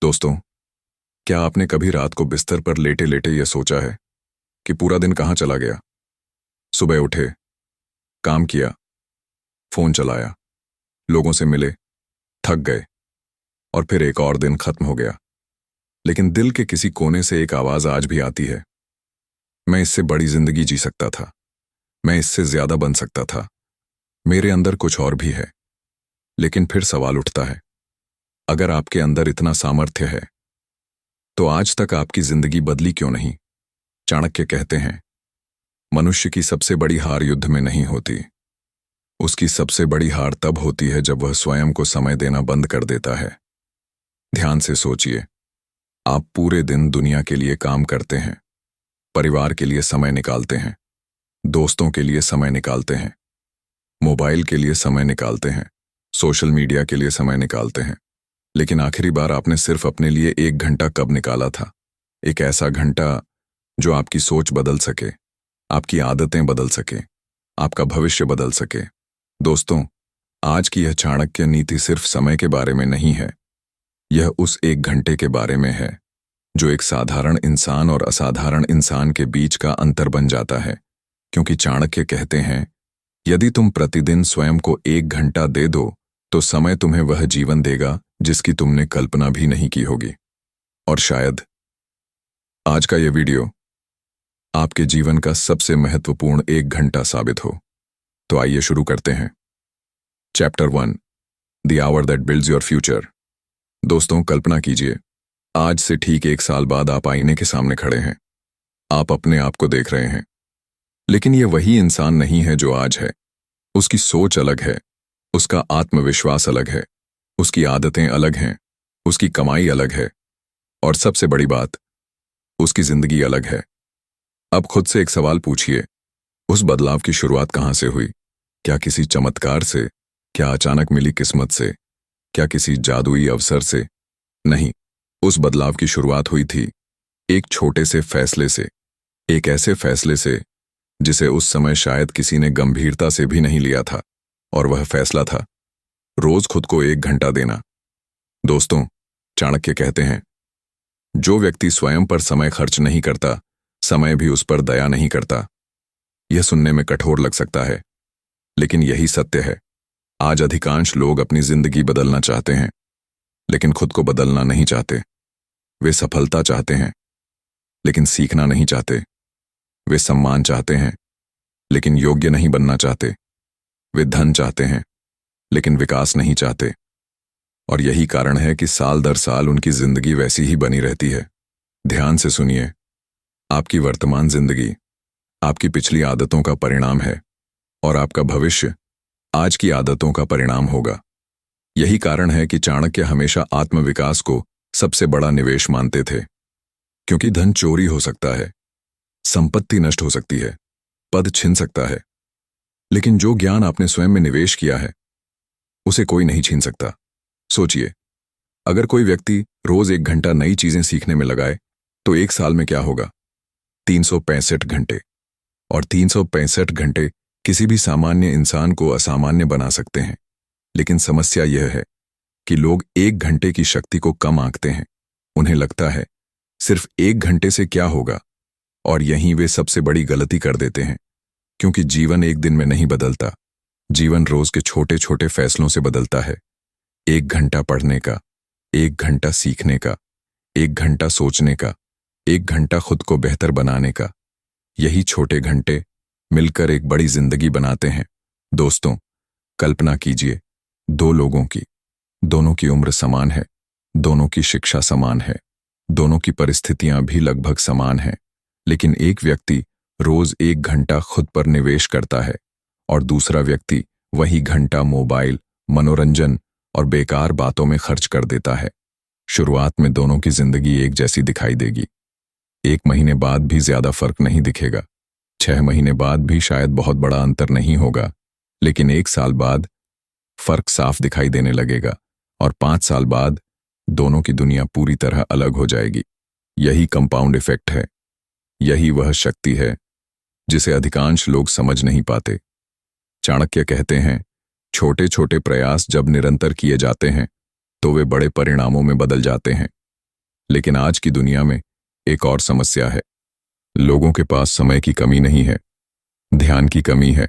दोस्तों, क्या आपने कभी रात को बिस्तर पर लेटे लेटे यह सोचा है कि पूरा दिन कहाँ चला गया? सुबह उठे, काम किया, फोन चलाया, लोगों से मिले, थक गए और फिर एक और दिन खत्म हो गया। लेकिन दिल के किसी कोने से एक आवाज आज भी आती है, मैं इससे बड़ी जिंदगी जी सकता था, मैं इससे ज्यादा बन सकता था, मेरे अंदर कुछ और भी है। लेकिन फिर सवाल उठता है, अगर आपके अंदर इतना सामर्थ्य है तो आज तक आपकी जिंदगी बदली क्यों नहीं? चाणक्य कहते हैं, मनुष्य की सबसे बड़ी हार युद्ध में नहीं होती, उसकी सबसे बड़ी हार तब होती है जब वह स्वयं को समय देना बंद कर देता है। ध्यान से सोचिए, आप पूरे दिन दुनिया के लिए काम करते हैं, परिवार के लिए समय निकालते हैं, दोस्तों के लिए समय निकालते हैं, मोबाइल के लिए समय निकालते हैं, सोशल मीडिया के लिए समय निकालते हैं। लेकिन आखिरी बार आपने सिर्फ अपने लिए 1 घंटा कब निकाला था? एक ऐसा घंटा जो आपकी सोच बदल सके, आपकी आदतें बदल सके, आपका भविष्य बदल सके। दोस्तों, आज की यह चाणक्य नीति सिर्फ समय के बारे में नहीं है, यह उस 1 घंटे के बारे में है जो एक साधारण इंसान और असाधारण इंसान के बीच का अंतर बन जाता है। क्योंकि चाणक्य कहते हैं, यदि तुम प्रतिदिन स्वयं को 1 घंटा दे दो तो समय तुम्हें वह जीवन देगा जिसकी तुमने कल्पना भी नहीं की होगी। और शायद आज का यह वीडियो आपके जीवन का सबसे महत्वपूर्ण 1 घंटा साबित हो। तो आइए शुरू करते हैं। Chapter 1, the hour that builds your future. दोस्तों, कल्पना कीजिए, आज से ठीक 1 साल बाद आप आईने के सामने खड़े हैं। आप अपने आप को देख रहे हैं, लेकिन यह वही इंसान नहीं है जो आज है। उसकी सोच अलग है, उसका आत्मविश्वास अलग है, उसकी आदतें अलग हैं, उसकी कमाई अलग है और सबसे बड़ी बात, उसकी जिंदगी अलग है। अब खुद से एक सवाल पूछिए, उस बदलाव की शुरुआत कहाँ से हुई? क्या किसी चमत्कार से? क्या अचानक मिली किस्मत से? क्या किसी जादुई अवसर से? नहीं, उस बदलाव की शुरुआत हुई थी एक छोटे से फैसले से, एक ऐसे फैसले से जिसे उस समय शायद किसी ने गंभीरता से भी नहीं लिया था। और वह फैसला था रोज खुद को 1 घंटा देना। दोस्तों, चाणक्य कहते हैं, जो व्यक्ति स्वयं पर समय खर्च नहीं करता, समय भी उस पर दया नहीं करता। यह सुनने में कठोर लग सकता है, लेकिन यही सत्य है। आज अधिकांश लोग अपनी जिंदगी बदलना चाहते हैं, लेकिन खुद को बदलना नहीं चाहते। वे सफलता चाहते हैं, लेकिन सीखना नहीं चाहते। वे सम्मान चाहते हैं, लेकिन योग्य नहीं बनना चाहते। वे धन चाहते हैं, लेकिन विकास नहीं चाहते। और यही कारण है कि साल दर साल उनकी जिंदगी वैसी ही बनी रहती है। ध्यान से सुनिए, आपकी वर्तमान जिंदगी आपकी पिछली आदतों का परिणाम है और आपका भविष्य आज की आदतों का परिणाम होगा। यही कारण है कि चाणक्य हमेशा आत्मविकास को सबसे बड़ा निवेश मानते थे। क्योंकि धन चोरी हो सकता है, संपत्ति नष्ट हो सकती है, पद छिन सकता है, लेकिन जो ज्ञान आपने स्वयं में निवेश किया है उसे कोई नहीं छीन सकता। सोचिए, अगर कोई व्यक्ति रोज 1 घंटा नई चीजें सीखने में लगाए तो 1 साल में क्या होगा? 365 घंटे। और 365 घंटे किसी भी सामान्य इंसान को असामान्य बना सकते हैं। लेकिन समस्या यह है कि लोग 1 घंटे की शक्ति को कम आंकते हैं। उन्हें लगता है सिर्फ 1 घंटे से क्या होगा, और यहीं वे सबसे बड़ी गलती कर देते हैं। क्योंकि जीवन एक दिन में नहीं बदलता, जीवन रोज के छोटे छोटे फैसलों से बदलता है। 1 घंटा पढ़ने का, 1 घंटा सीखने का, 1 घंटा सोचने का, 1 घंटा खुद को बेहतर बनाने का, यही छोटे घंटे मिलकर एक बड़ी जिंदगी बनाते हैं। दोस्तों, कल्पना कीजिए, 2 लोगों की, दोनों की उम्र समान है, दोनों की शिक्षा समान है, दोनों की परिस्थितियां भी लगभग समान हैं, लेकिन एक व्यक्ति रोज 1 घंटा खुद पर निवेश करता है और दूसरा व्यक्ति वही घंटा मोबाइल, मनोरंजन और बेकार बातों में खर्च कर देता है। शुरुआत में दोनों की जिंदगी एक जैसी दिखाई देगी। 1 महीने बाद भी ज्यादा फर्क नहीं दिखेगा, 6 महीने बाद भी शायद बहुत बड़ा अंतर नहीं होगा, लेकिन 1 साल बाद फर्क साफ दिखाई देने लगेगा और 5 साल बाद दोनों की दुनिया पूरी तरह अलग हो जाएगी। यही कंपाउंड इफेक्ट है, यही वह शक्ति है जिसे अधिकांश लोग समझ नहीं पाते। चाणक्य कहते हैं, छोटे छोटे प्रयास जब निरंतर किए जाते हैं तो वे बड़े परिणामों में बदल जाते हैं। लेकिन आज की दुनिया में एक और समस्या है। लोगों के पास समय की कमी नहीं है, ध्यान की कमी है।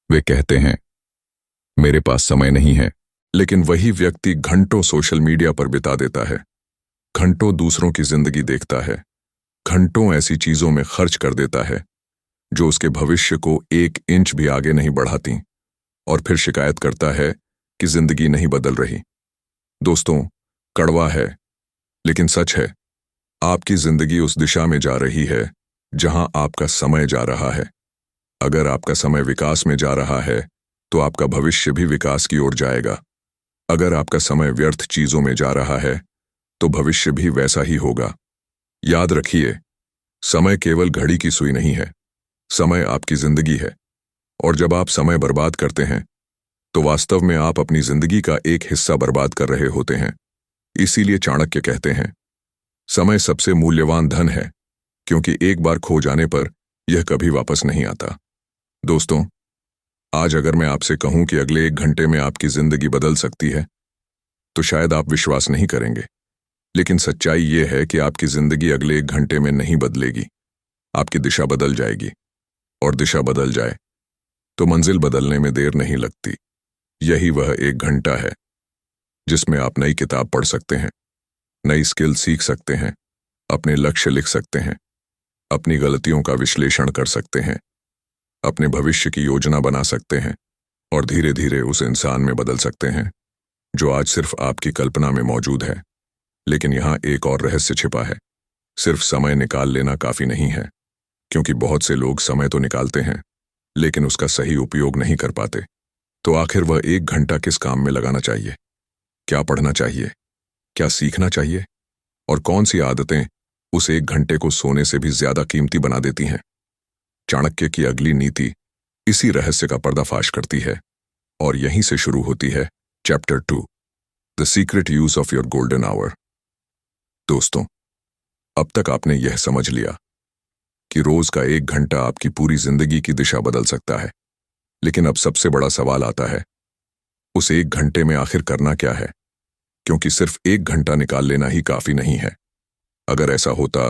वे कहते हैं मेरे पास समय नहीं है, लेकिन वही व्यक्ति घंटों सोशल मीडिया पर बिता देता है, घंटों दूसरों की जिंदगी देखता है, घंटों ऐसी चीजों में खर्च कर देता है जो उसके भविष्य को 1 इंच भी आगे नहीं बढ़ाती, और फिर शिकायत करता है कि जिंदगी नहीं बदल रही। दोस्तों, कड़वा है लेकिन सच है। आपकी जिंदगी उस दिशा में जा रही है जहां आपका समय जा रहा है। अगर आपका समय विकास में जा रहा है तो आपका भविष्य भी विकास की ओर जाएगा। अगर आपका समय व्यर्थ चीजों में जा रहा है तो भविष्य भी वैसा ही होगा। याद रखिए, समय केवल घड़ी की सुई नहीं है, समय आपकी जिंदगी है। और जब आप समय बर्बाद करते हैं तो वास्तव में आप अपनी जिंदगी का एक हिस्सा बर्बाद कर रहे होते हैं। इसीलिए चाणक्य कहते हैं, समय सबसे मूल्यवान धन है, क्योंकि एक बार खो जाने पर यह कभी वापस नहीं आता। दोस्तों, आज अगर मैं आपसे कहूं कि अगले 1 घंटे में आपकी जिंदगी बदल सकती है, तो शायद आप विश्वास नहीं करेंगे। लेकिन सच्चाई यह है कि आपकी जिंदगी अगले 1 घंटे में नहीं बदलेगी। आपकी दिशा बदल जाएगी, और दिशा बदल जाए तो मंजिल बदलने में देर नहीं लगती। यही वह 1 घंटा है जिसमें आप नई किताब पढ़ सकते हैं, नई स्किल सीख सकते हैं, अपने लक्ष्य लिख सकते हैं, अपनी गलतियों का विश्लेषण कर सकते हैं, अपने भविष्य की योजना बना सकते हैं, और धीरे धीरे उस इंसान में बदल सकते हैं जो आज सिर्फ आपकी कल्पना में मौजूद है। लेकिन यहाँ एक और रहस्य छिपा है। सिर्फ समय निकाल लेना काफी नहीं है, क्योंकि बहुत से लोग समय तो निकालते हैं लेकिन उसका सही उपयोग नहीं कर पाते। तो आखिर वह 1 घंटा किस काम में लगाना चाहिए? क्या पढ़ना चाहिए? क्या सीखना चाहिए? और कौन सी आदतें उस 1 घंटे को सोने से भी ज्यादा कीमती बना देती हैं? चाणक्य की अगली नीति इसी रहस्य का पर्दाफाश करती है, और यहीं से शुरू होती है chapter 2, the secret use of your golden hour. दोस्तों, अब तक आपने यह समझ लिया कि रोज का 1 घंटा आपकी पूरी जिंदगी की दिशा बदल सकता है। लेकिन अब सबसे बड़ा सवाल आता है, उस 1 घंटे में आखिर करना क्या है? क्योंकि सिर्फ 1 घंटा निकाल लेना ही काफी नहीं है। अगर ऐसा होता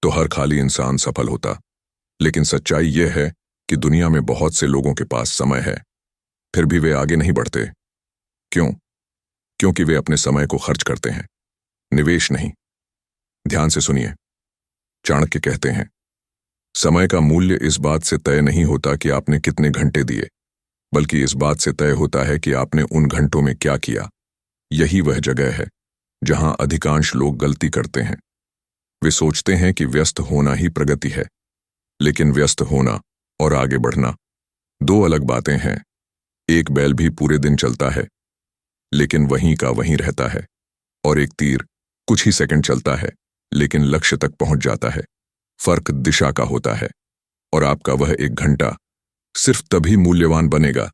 तो हर खाली इंसान सफल होता। लेकिन सच्चाई यह है कि दुनिया में बहुत से लोगों के पास समय है, फिर भी वे आगे नहीं बढ़ते। क्यों? क्योंकि वे अपने समय को खर्च करते हैं, निवेश नहीं। ध्यान से सुनिए, चाणक्य कहते हैं, समय का मूल्य इस बात से तय नहीं होता कि आपने कितने घंटे दिए, बल्कि इस बात से तय होता है कि आपने उन घंटों में क्या किया। यही वह जगह है जहां अधिकांश लोग गलती करते हैं। वे सोचते हैं कि व्यस्त होना ही प्रगति है, लेकिन व्यस्त होना और आगे बढ़ना दो अलग बातें हैं। एक बैल भी पूरे दिन चलता है, लेकिन वहीं का वहीं रहता है, और एक तीर कुछ ही सेकंड चलता है, लेकिन लक्ष्य तक पहुंच जाता है। फर्क दिशा का होता है, और आपका वह 1 घंटा सिर्फ तभी मूल्यवान बनेगा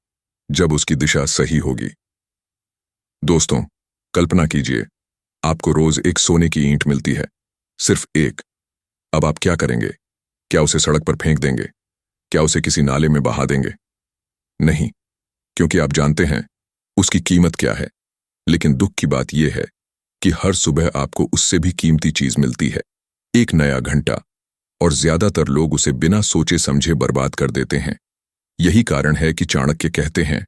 जब उसकी दिशा सही होगी। दोस्तों, कल्पना कीजिए, आपको रोज एक सोने की ईंट मिलती है, सिर्फ एक। अब आप क्या करेंगे? क्या उसे सड़क पर फेंक देंगे? क्या उसे किसी नाले में बहा देंगे? नहीं, क्योंकि आप जानते हैं उसकी कीमत क्या है। लेकिन दुख की बात यह है कि हर सुबह आपको उससे भी कीमती चीज मिलती है, एक नया घंटा, और ज्यादातर लोग उसे बिना सोचे समझे बर्बाद कर देते हैं। यही कारण है कि चाणक्य कहते हैं,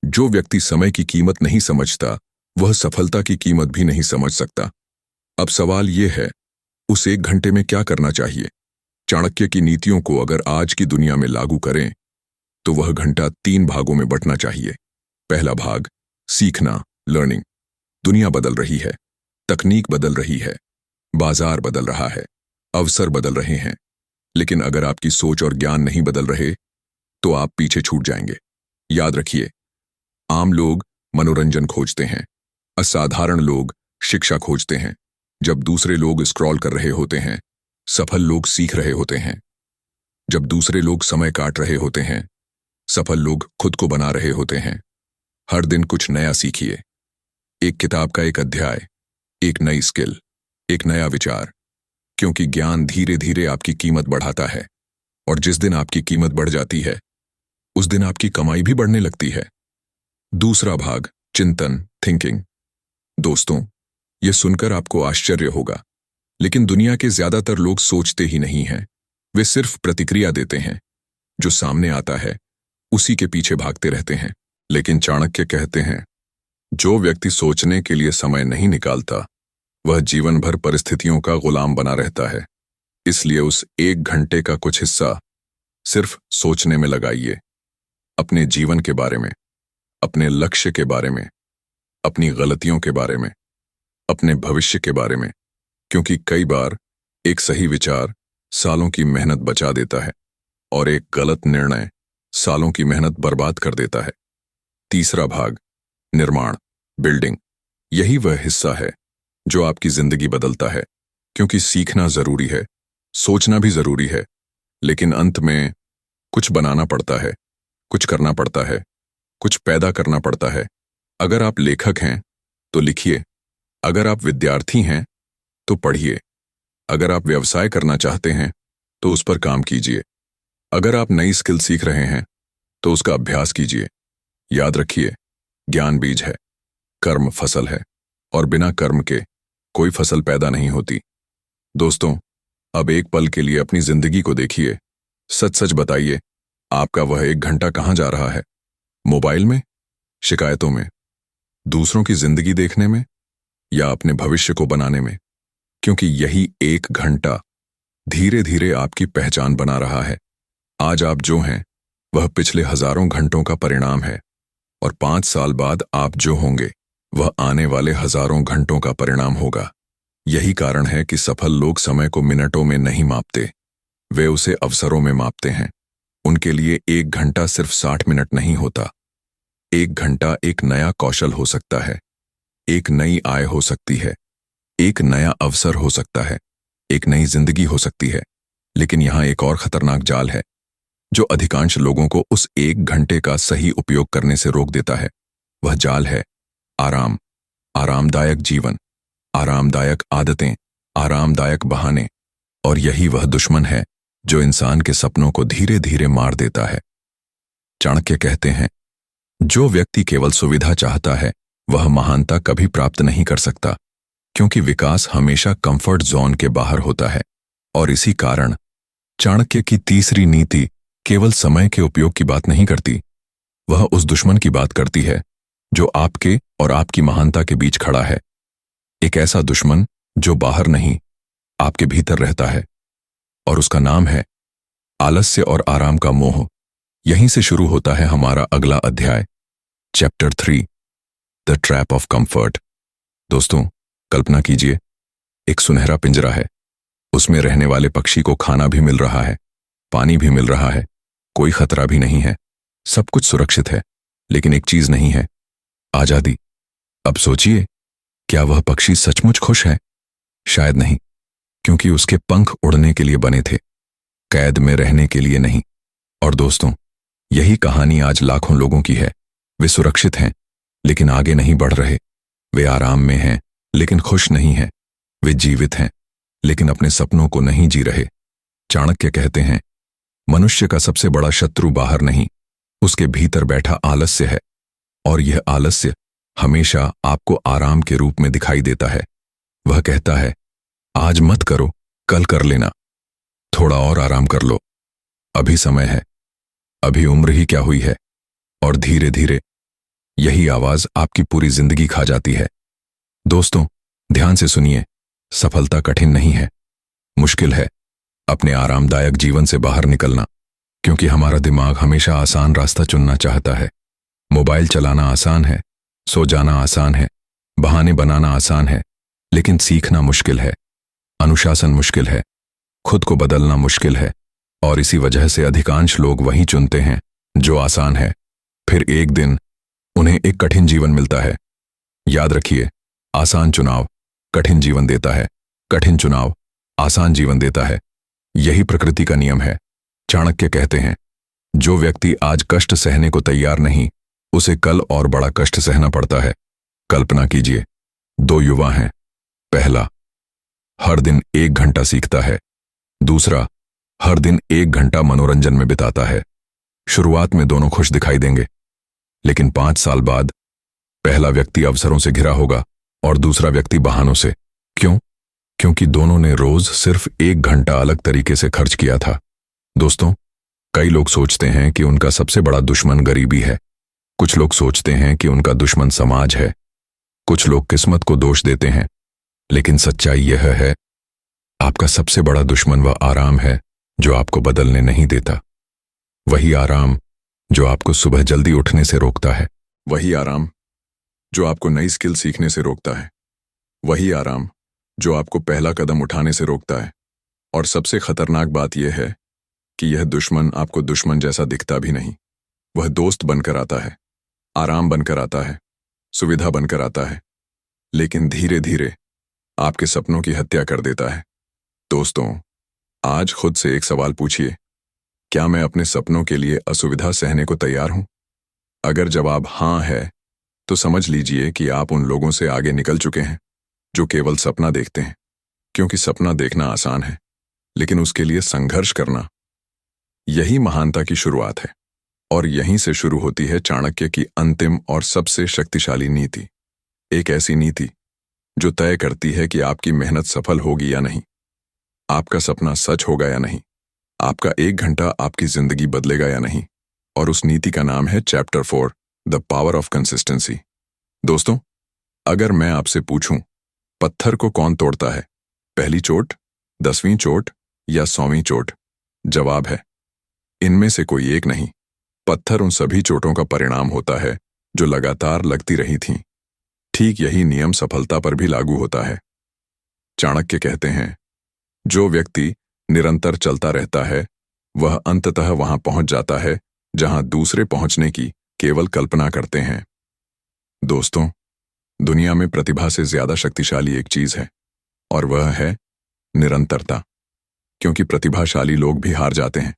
जो व्यक्ति समय की कीमत नहीं समझता वह सफलता की कीमत भी नहीं समझ सकता। अब सवाल यह है, उस 1 घंटे में क्या करना चाहिए? चाणक्य की नीतियों को अगर आज की दुनिया में लागू करें तो वह घंटा 3 भागों में बंटना चाहिए। पहला भाग, सीखना, लर्निंग। दुनिया बदल रही है, तकनीक बदल रही है, बाजार बदल रहा है, अवसर बदल रहे हैं, लेकिन अगर आपकी सोच और ज्ञान नहीं बदल रहे तो आप पीछे छूट जाएंगे। याद रखिए, आम लोग मनोरंजन खोजते हैं, असाधारण लोग शिक्षा खोजते हैं। जब दूसरे लोग स्क्रॉल कर रहे होते हैं, सफल लोग सीख रहे होते हैं। जब दूसरे लोग समय काट रहे होते हैं, सफल लोग खुद को बना रहे होते हैं। हर दिन कुछ नया सीखिए, एक किताब का एक अध्याय, एक नई स्किल, एक नया विचार, क्योंकि ज्ञान धीरे धीरे आपकी कीमत बढ़ाता है, और जिस दिन आपकी कीमत बढ़ जाती है उस दिन आपकी कमाई भी बढ़ने लगती है। दूसरा भाग, चिंतन, थिंकिंग। दोस्तों, यह सुनकर आपको आश्चर्य होगा, लेकिन दुनिया के ज्यादातर लोग सोचते ही नहीं हैं। वे सिर्फ प्रतिक्रिया देते हैं। जो सामने आता है उसी के पीछे भागते रहते हैं। लेकिन चाणक्य कहते हैं, जो व्यक्ति सोचने के लिए समय नहीं निकालता वह जीवन भर परिस्थितियों का गुलाम बना रहता है। इसलिए उस 1 घंटे का कुछ हिस्सा सिर्फ सोचने में लगाइए, अपने जीवन के बारे में, अपने लक्ष्य के बारे में, अपनी गलतियों के बारे में, अपने भविष्य के बारे में, क्योंकि कई बार एक सही विचार सालों की मेहनत बचा देता है और एक गलत निर्णय सालों की मेहनत बर्बाद कर देता है। तीसरा भाग, निर्माण, बिल्डिंग। यही वह हिस्सा है जो आपकी जिंदगी बदलता है, क्योंकि सीखना जरूरी है, सोचना भी जरूरी है, लेकिन अंत में कुछ बनाना पड़ता है, कुछ करना पड़ता है, कुछ पैदा करना पड़ता है। अगर आप लेखक हैं तो लिखिए, अगर आप विद्यार्थी हैं तो पढ़िए, अगर आप व्यवसाय करना चाहते हैं तो उस पर काम कीजिए, अगर आप नई स्किल सीख रहे हैं तो उसका अभ्यास कीजिए। याद रखिए, ज्ञान बीज है, कर्म फसल है, और बिना कर्म के कोई फसल पैदा नहीं होती। दोस्तों, अब एक पल के लिए अपनी जिंदगी को देखिए। सच सच बताइए, आपका वह 1 घंटा कहाँ जा रहा है? मोबाइल में, शिकायतों में, दूसरों की जिंदगी देखने में, या अपने भविष्य को बनाने में? क्योंकि यही 1 घंटा धीरे धीरे आपकी पहचान बना रहा है। आज आप जो हैं वह पिछले हजारों घंटों का परिणाम है, और 5 साल बाद आप जो होंगे वह आने वाले हजारों घंटों का परिणाम होगा। यही कारण है कि सफल लोग समय को मिनटों में नहीं मापते, वे उसे अवसरों में मापते हैं। उनके लिए 1 घंटा सिर्फ 60 मिनट नहीं होता। 1 घंटा एक नया कौशल हो सकता है, एक नई आय हो सकती है, एक नया अवसर हो सकता है, एक नई जिंदगी हो सकती है। लेकिन यहाँ एक और खतरनाक जाल है जो अधिकांश लोगों को उस 1 घंटे का सही उपयोग करने से रोक देता है। वह जाल है आराम, आरामदायक जीवन, आरामदायक आदतें, आरामदायक बहाने। और यही वह दुश्मन है जो इंसान के सपनों को धीरे धीरे मार देता है। चाणक्य कहते हैं, जो व्यक्ति केवल सुविधा चाहता है वह महानता कभी प्राप्त नहीं कर सकता, क्योंकि विकास हमेशा कंफर्ट जोन के बाहर होता है। और इसी कारण चाणक्य की तीसरी नीति केवल समय के उपयोग की बात नहीं करती, वह उस दुश्मन की बात करती है जो आपके और आपकी महानता के बीच खड़ा है। एक ऐसा दुश्मन जो बाहर नहीं, आपके भीतर रहता है, और उसका नाम है आलस्य और आराम का मोह। यहीं से शुरू होता है हमारा अगला अध्याय, chapter 3, the trap of comfort. दोस्तों, कल्पना कीजिए, एक सुनहरा पिंजरा है, उसमें रहने वाले पक्षी को खाना भी मिल रहा है, पानी भी मिल रहा है, कोई खतरा भी नहीं है, सब कुछ सुरक्षित है। लेकिन एक चीज नहीं है, आजादी। अब सोचिए, क्या वह पक्षी सचमुच खुश है? शायद नहीं, क्योंकि उसके पंख उड़ने के लिए बने थे, कैद में रहने के लिए नहीं। और दोस्तों, यही कहानी आज लाखों लोगों की है। वे सुरक्षित हैं लेकिन आगे नहीं बढ़ रहे, वे आराम में हैं लेकिन खुश नहीं हैं, वे जीवित हैं लेकिन अपने सपनों को नहीं जी रहे। चाणक्य कहते हैं, मनुष्य का सबसे बड़ा शत्रु बाहर नहीं, उसके भीतर बैठा आलस्य है, और यह आलस्य हमेशा आपको आराम के रूप में दिखाई देता है। वह कहता है, आज मत करो, कल कर लेना, थोड़ा और आराम कर लो, अभी समय है, अभी उम्र ही क्या हुई है। और धीरे धीरे यही आवाज आपकी पूरी जिंदगी खा जाती है। दोस्तों, ध्यान से सुनिए, सफलता कठिन नहीं है, मुश्किल है अपने आरामदायक जीवन से बाहर निकलना, क्योंकि हमारा दिमाग हमेशा आसान रास्ता चुनना चाहता है। मोबाइल चलाना आसान है, सो जाना आसान है, बहाने बनाना आसान है, लेकिन सीखना मुश्किल है, अनुशासन मुश्किल है, खुद को बदलना मुश्किल है। और इसी वजह से अधिकांश लोग वही चुनते हैं जो आसान है। फिर एक दिन उन्हें एक कठिन जीवन मिलता है। याद रखिए, आसान चुनाव कठिन जीवन देता है, कठिन चुनाव आसान जीवन देता है। यही प्रकृति का नियम है। चाणक्य कहते हैं, जो व्यक्ति आज कष्ट सहने को तैयार नहीं, उसे कल और बड़ा कष्ट सहना पड़ता है। कल्पना कीजिए, 2 युवा हैं, पहला हर दिन 1 घंटा सीखता है, दूसरा हर दिन 1 घंटा मनोरंजन में बिताता है। शुरुआत में दोनों खुश दिखाई देंगे, लेकिन 5 साल बाद पहला व्यक्ति अवसरों से घिरा होगा और दूसरा व्यक्ति बहानों से। क्यों? क्योंकि दोनों ने रोज सिर्फ 1 घंटा अलग तरीके से खर्च किया था। दोस्तों, कई लोग सोचते हैं कि उनका सबसे बड़ा दुश्मन गरीबी है। कुछ लोग सोचते हैं कि उनका दुश्मन समाज है। कुछ लोग किस्मत को दोष देते हैं। लेकिन सच्चाई यह है, आपका सबसे बड़ा दुश्मन वह आराम है जो आपको बदलने नहीं देता। वही आराम जो आपको सुबह जल्दी उठने से रोकता है। वही आराम जो आपको नई स्किल सीखने से रोकता है। वही आराम जो आपको पहला कदम उठाने से रोकता है। और सबसे खतरनाक बात यह है कि यह दुश्मन आपको दुश्मन जैसा दिखता भी नहीं। वह दोस्त बनकर आता है, आराम बनकर आता है, सुविधा बनकर आता है, लेकिन धीरे धीरे आपके सपनों की हत्या कर देता है। दोस्तों, आज खुद से एक सवाल पूछिए, क्या मैं अपने सपनों के लिए असुविधा सहने को तैयार हूं? अगर जवाब हां है, तो समझ लीजिए कि आप उन लोगों से आगे निकल चुके हैं जो केवल सपना देखते हैं। क्योंकि सपना देखना आसान है, लेकिन उसके लिए संघर्ष करना, यही महानता की शुरुआत है। और यहीं से शुरू होती है चाणक्य की अंतिम और सबसे शक्तिशाली नीति। एक ऐसी नीति जो तय करती है कि आपकी मेहनत सफल होगी या नहीं, आपका सपना सच होगा या नहीं, आपका 1 घंटा आपकी जिंदगी बदलेगा या नहीं। और उस नीति का नाम है chapter 4, the power of consistency. दोस्तों, अगर मैं आपसे पूछूं, पत्थर को कौन तोड़ता है, पहली चोट, 10वीं चोट या 100वीं चोट? जवाब है, इनमें से कोई एक नहीं। पत्थर उन सभी चोटों का परिणाम होता है जो लगातार लगती रही थीं। ठीक यही नियम सफलता पर भी लागू होता है। चाणक्य कहते हैं, जो व्यक्ति निरंतर चलता रहता है वह अंततः वहां पहुंच जाता है जहां दूसरे पहुंचने की केवल कल्पना करते हैं। दोस्तों, दुनिया में प्रतिभा से ज्यादा शक्तिशाली एक चीज है, और वह है निरंतरता। क्योंकि प्रतिभाशाली लोग भी हार जाते हैं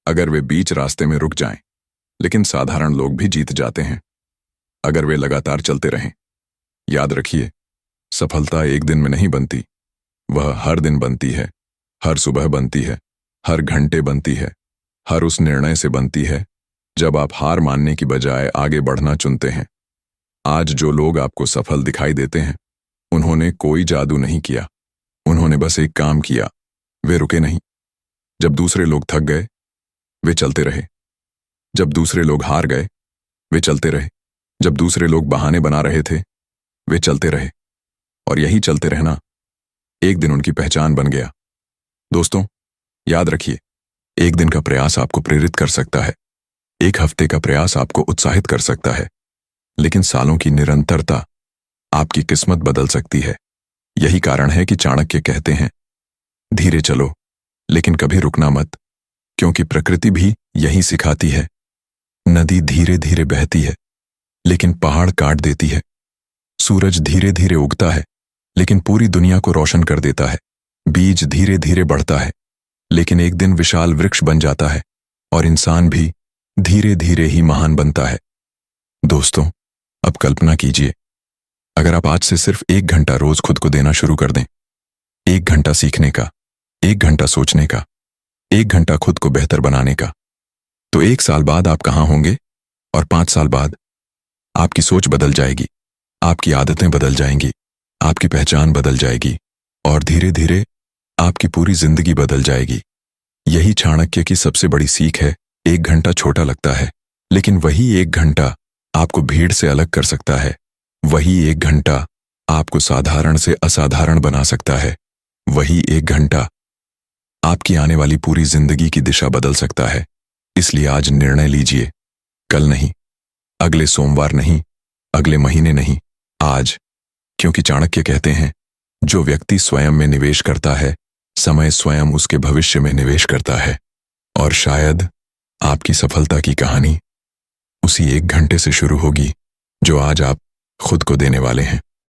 अगर वे बीच रास्ते में रुक जाएं, लेकिन साधारण लोग भी जीत जाते हैं अगर वे लगातार चलते रहें। याद रखिए, सफलता एक दिन में नहीं बनती, वह हर दिन बनती है, हर सुबह बनती है, हर घंटे बनती है, हर उस निर्णय से बनती है जब आप हार मानने की बजाय आगे बढ़ना चुनते हैं। आज जो लोग आपको सफल दिखाई देते हैं, उन्होंने कोई जादू नहीं किया, उन्होंने बस एक काम किया, वे रुके नहीं। जब दूसरे लोग थक गए, वे चलते रहे। जब दूसरे लोग हार गए, वे चलते रहे। जब दूसरे लोग बहाने बना रहे थे, वे चलते रहे। और यही चलते रहना एक दिन उनकी पहचान बन गया। दोस्तों, याद रखिए, एक दिन का प्रयास आपको प्रेरित कर सकता है, एक हफ्ते का प्रयास आपको उत्साहित कर सकता है, लेकिन सालों की निरंतरता आपकी किस्मत बदल सकती है। यही कारण है कि चाणक्य कहते हैं, धीरे चलो लेकिन कभी रुकना मत। क्योंकि प्रकृति भी यही सिखाती है। नदी धीरे धीरे बहती है, लेकिन पहाड़ काट देती है। सूरज धीरे धीरे उगता है, लेकिन पूरी दुनिया को रोशन कर देता है। बीज धीरे धीरे बढ़ता है, लेकिन एक दिन विशाल वृक्ष बन जाता है। और इंसान भी धीरे धीरे ही महान बनता है। दोस्तों, अब कल्पना कीजिए, अगर आप आज से सिर्फ 1 घंटा रोज खुद को देना शुरू कर दें, 1 घंटा सीखने का, 1 घंटा सोचने का, 1 घंटा खुद को बेहतर बनाने का, तो 1 साल बाद आप कहां होंगे? और 5 साल बाद आपकी सोच बदल जाएगी, आपकी आदतें बदल जाएंगी, आपकी पहचान बदल जाएगी, और धीरे धीरे आपकी पूरी जिंदगी बदल जाएगी। यही चाणक्य की सबसे बड़ी सीख है। 1 घंटा छोटा लगता है, लेकिन वही 1 घंटा आपको भीड़ से अलग कर सकता है। वही 1 घंटा आपको साधारण से असाधारण बना सकता है। वही 1 घंटा आपकी आने वाली पूरी जिंदगी की दिशा बदल सकता है। इसलिए आज निर्णय लीजिए, कल नहीं, अगले सोमवार नहीं, अगले महीने नहीं, आज। क्योंकि चाणक्य कहते हैं, जो व्यक्ति स्वयं में निवेश करता है, समय स्वयं उसके भविष्य में निवेश करता है। और शायद आपकी सफलता की कहानी उसी 1 घंटे से शुरू होगी जो आज आप खुद को देने वाले हैं।